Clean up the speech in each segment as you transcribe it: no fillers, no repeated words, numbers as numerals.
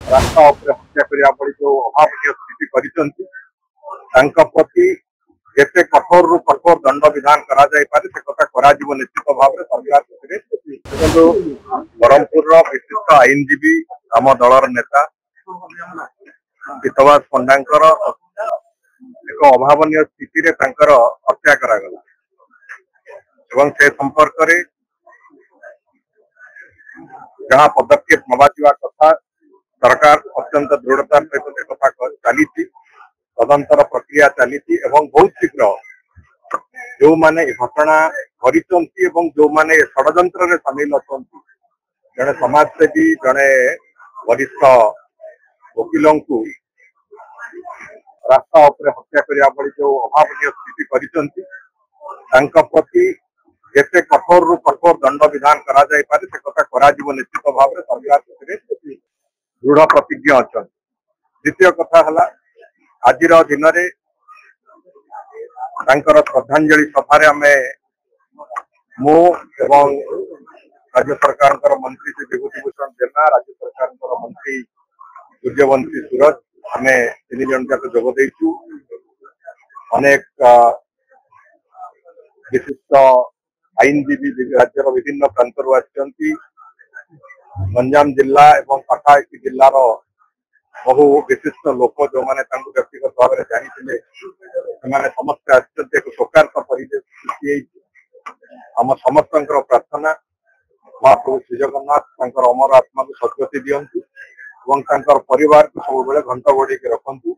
रास्ता उपरे हत्या करिया पड़ी जो अभावनीय स्थिति करिसंती तांका प्रति जेते कठोर रु कठोर दंड विधान करा जाय पारे से कथा करा जीव निश्चित भाव रे सरकार से देखो ब्रह्मपुर रो विशिष्ट आईनजीवी आम दलर नेता पीतवास पंडांकर एक अभावनीय स्थिति रे तांकर हत्या करा गला एवं से संपर्क रे जहाँ पदक्षेप नवा कथा सरकार अत्यंत दृढ़तार सहित कथा चली तदंतर प्रक्रिया चली बहुत शीघ्र जो माने घटना करिसंती एवं जो माने षड्यंत्र रे शामिल अछंती जने समाजसेवी जने वरिष्ठ वकीलों को रास्ता उपरे हत्या करिया पड़ी जो अभावनीय स्थिति करिसंती तांका प्रति जेते कठोर रु कठोर दंड विधान करा जाय पारे से कथा करा जीव निश्चित भाव रे सरकार से दृढ़ प्रतिज्ञ अच्छा। द्वितीय कथा हला आज दिन रे तांकर श्रद्धांजलि सभा रे आमे मो एवं राज्य सरकार मंत्री श्री विभूति भूषण जेना राज्य सरकार मंत्री सूर्यवंशी सूरज आमे तीन जन जाक जोग देइछु अनेक विशिष्ट आईनजीवी राज्यर विभिन्न प्रांतर आछंती गंजाम जिला एवं पाखापाखि जिलार बहु विशिष्ट लोक जो मैंने व्यक्तिगत भाव में जानी समस्त आश्चर्य एक शोकार्त परिवेश सृष्टि आम समस्त प्रार्थना महाप्रभु श्री जगन्नाथ अमर आत्मा को सद्गति दिंतु और परिवार को सब घंट घोड़ी रखु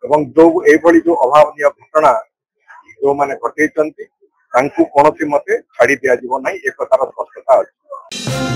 एवं जो ये जो अभावनीय घटना जो मैंने घटे कौन मते छाड़ी दिज्व ना एक कथार स्पष्टता अच्छी।